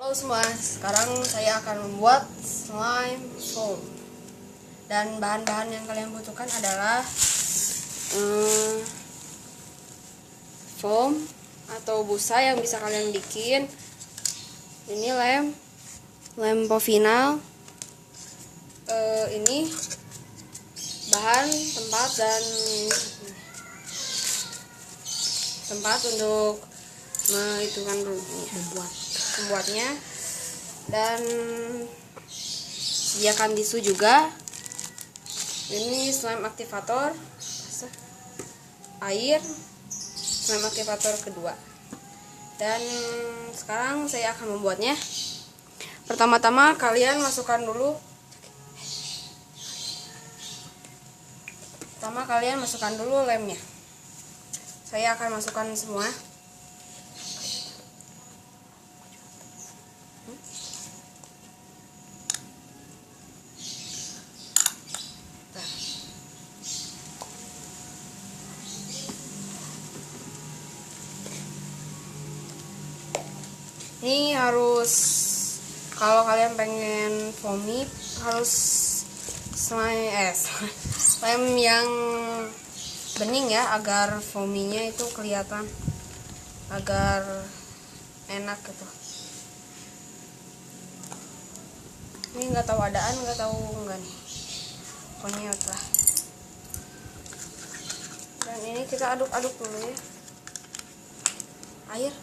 Halo semua, sekarang saya akan membuat slime foam. Dan bahan-bahan yang kalian butuhkan adalah foam atau busa yang bisa kalian bikin. Ini lem povinal. Ini bahan tempat untuk membuatnya, dan sediakan tisu juga. Ini slime aktivator, air, slime aktivator kedua. Dan sekarang saya akan membuatnya. Pertama-tama kalian masukkan dulu lemnya. Saya akan masukkan semua. Ini harus, kalau kalian pengen foamy, harus slime yang bening ya, agar foamy-nya itu kelihatan, agar enak gitu. Ini nggak tahu nggak tahu enggak nih, pokoknya lah. Dan ini kita aduk-aduk dulu ya. Air.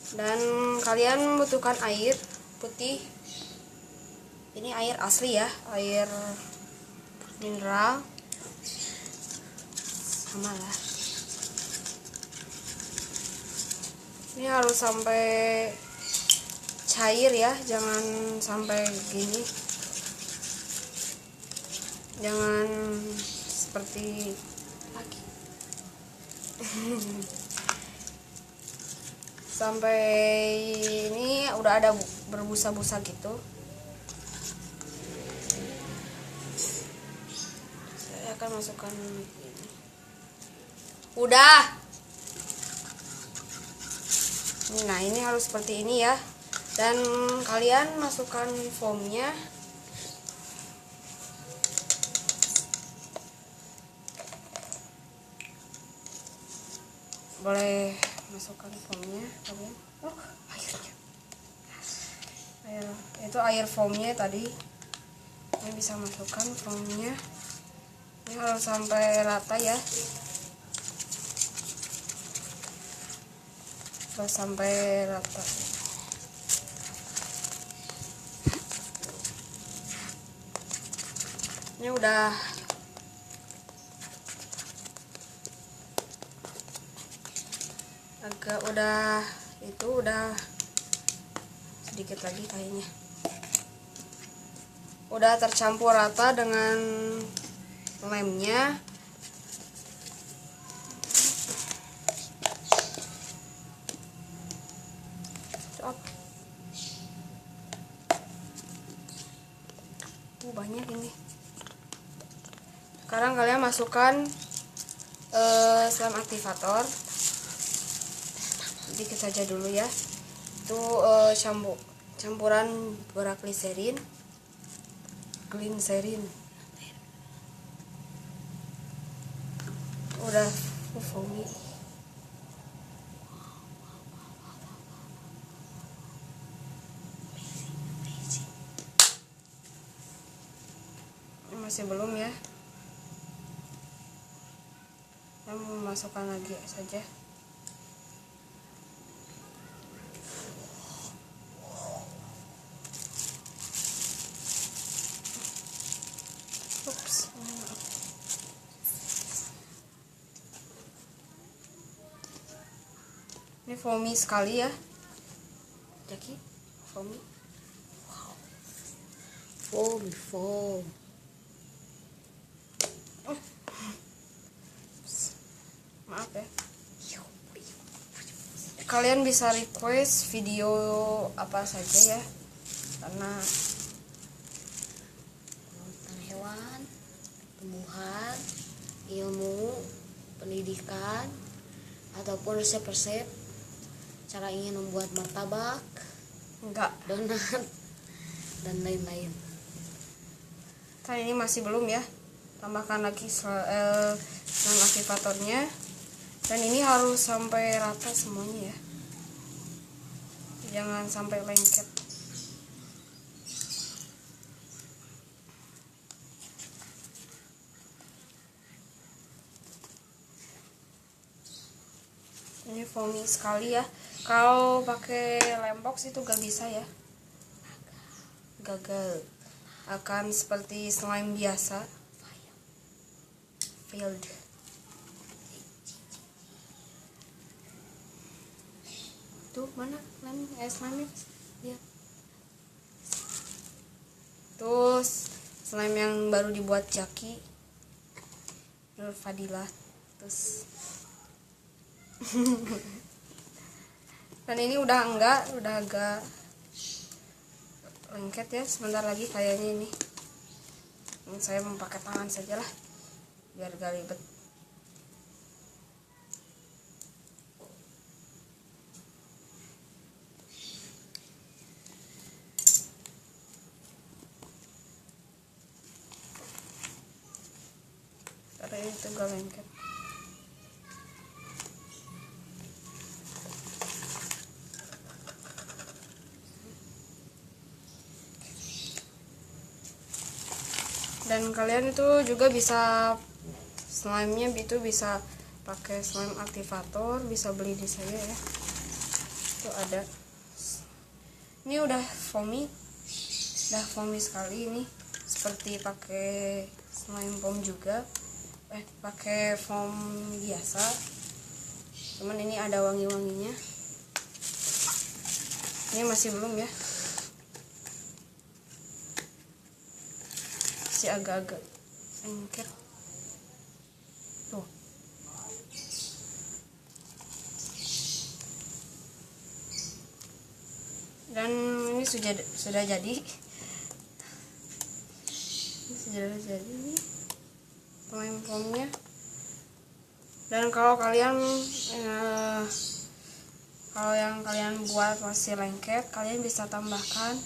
Dan kalian membutuhkan air putih. Ini air asli ya, air mineral sama lah. Ini harus sampai cair ya, jangan sampai gini, jangan seperti lagi. Sampai ini udah ada berbusa-busa gitu. Saya akan masukkan ini. Udah. Nah, ini harus seperti ini ya. Dan kalian masukkan foamnya. Boleh masukkan foamnya kalian. Airnya. Itu air foamnya tadi. Ini bisa masukkan foamnya. Ini harus sampai rata ya. Harus sampai rata. Ini udah udah sedikit lagi kayaknya. Udah tercampur rata dengan lemnya. Banyak ini. Sekarang kalian masukkan slime aktivator sedikit saja dulu ya. Itu campuran borak glycerin. Udah foamy. Masih belum ya. Saya memasukkan lagi saja. Ini foamy sekali ya. Jadi foamy. Foam. Maaf ya. Kalian bisa request video apa saja ya, karena tentang hewan, tumbuhan, ilmu, pendidikan, ataupun resep-resep cara ingin membuat martabak, enggak. donat, dan lain-lain. Kan ini masih belum ya. Tambahkan lagi slime aktivatornya. Dan ini harus sampai rata semuanya ya. Jangan sampai lengket. Ini foamy sekali ya. Kalau pakai lem box itu gak bisa ya. Gagal. Akan seperti slime biasa. Failed. Tuh mana slime-nya? Lihat. Terus slime yang baru dibuat Jaki, Nur Fadilah. Terus dan ini udah agak lengket ya. Sebentar lagi kayaknya ini saya memakai tangan saja lah biar gak ribet. Karena itu gak lengket. Dan kalian itu juga bisa slime-nya itu bisa pakai slime aktivator, bisa beli di saya ya. Itu ada. Ini udah foamy sekali ini, seperti pakai slime foam juga. Pakai foam biasa. Cuman ini ada wangi-wanginya. Ini masih belum ya. Masih agak-agak lengket. Tuh. Dan ini sudah jadi. Ini sudah jadi nih slime foamnya. Dan kalau yang kalian buat masih lengket, kalian bisa tambahkan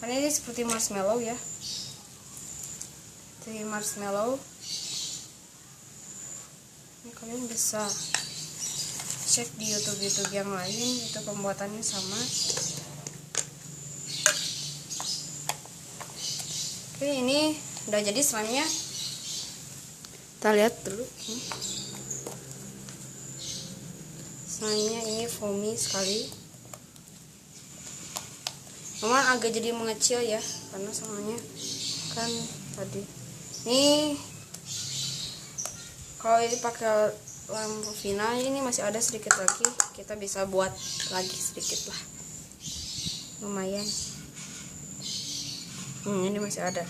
karena ini seperti marshmallow ya. Seperti marshmallow. Ini kalian bisa cek di YouTube yang lain, itu pembuatannya sama. Oke, ini udah jadi slime-nya. Kita lihat dulu. Slime-nya ini foamy sekali. Memang agak jadi mengecil ya, karena soalnya kan tadi. Ini kalau ini pakai lampu final, ini masih ada sedikit lagi. Kita bisa buat lagi sedikit lah. Lumayan. Ini masih ada.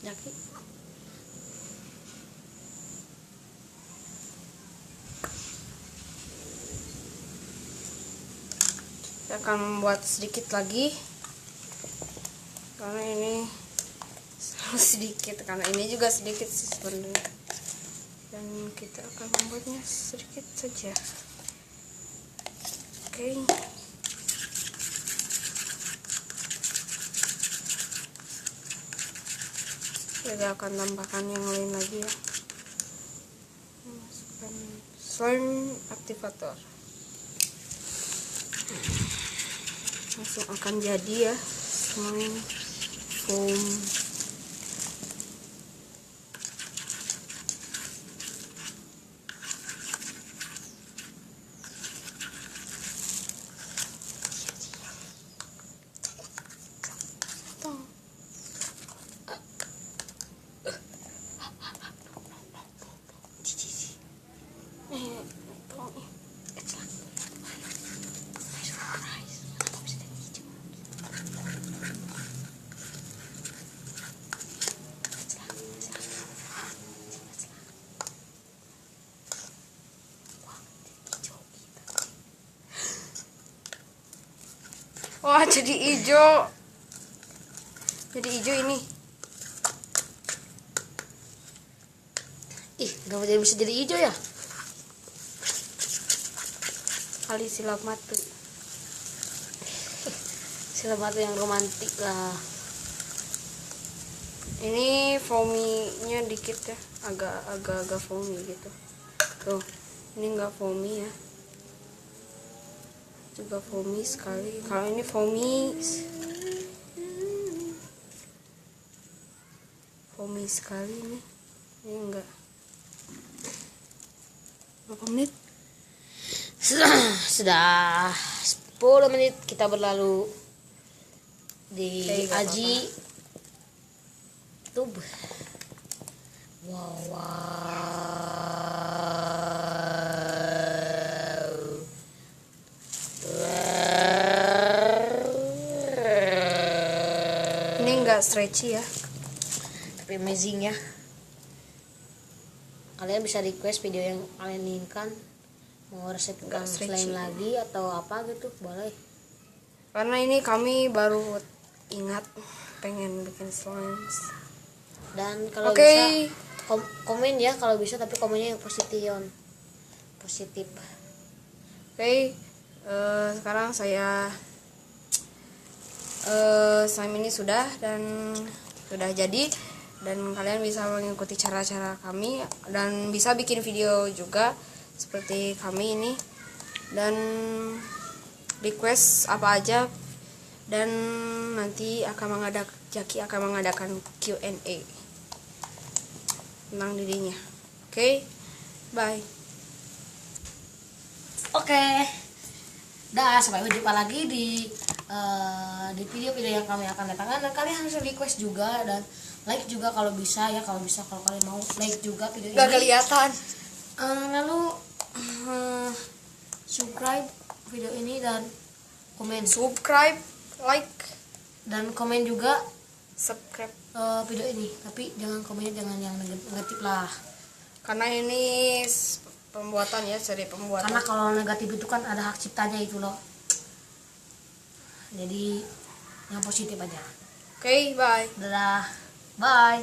Jaki. Saya akan membuat sedikit lagi karena ini sedikit, karena ini juga sedikit sih sebenarnya, dan kita akan membuatnya sedikit saja. Oke. Kita akan tambahkan yang lain lagi ya. Masukkan slime aktivator. Langsung akan jadi ya slime foam. Wah, jadi hijau. jadi hijau ini. Ih, gak jadi bisa jadi hijau ya? Kali silap mata. Selamat yang romantis lah. Ini foamy-nya dikit ya, agak foamy gitu. Tuh, ini enggak foamy ya. Juga foamy sekali. Kalau ini foamy sekali nih. Ini enggak. Berapa menit? Sudah 10 menit kita berlalu di Oke, gak Aji Tube. Wow. Ini enggak stretchy ya. Tapi amazing ya. Kalian bisa request video yang kalian inginkan, mau resep tentang stretchy. slime lagi atau apa gitu, boleh. Karena ini kami baru ingat pengen bikin slime. Dan kalau Oke. bisa komen ya kalau bisa, tapi komennya yang positif. Oke, sekarang saya slime ini sudah jadi, dan kalian bisa mengikuti cara-cara kami dan bisa bikin video juga seperti kami ini, dan request apa aja, dan nanti Jaki akan mengadakan Q&A tentang dirinya. Oke, bye. Oke. Dah, sampai berjumpa lagi di video-video yang kami akan datangkan, dan kalian harus request juga dan like juga kalau bisa ya, kalau kalian mau like juga video Gak ini. kelihatan. Lalu subscribe video ini dan komen Subscribe, like, dan komen juga subscribe. video ini, tapi jangan komennya jangan yang negatif lah, Karena ini pembuatan ya, seri pembuatan. karena kalau negatif itu kan ada hak ciptanya itu loh, jadi yang positif aja. Oke, bye. Dadah, bye.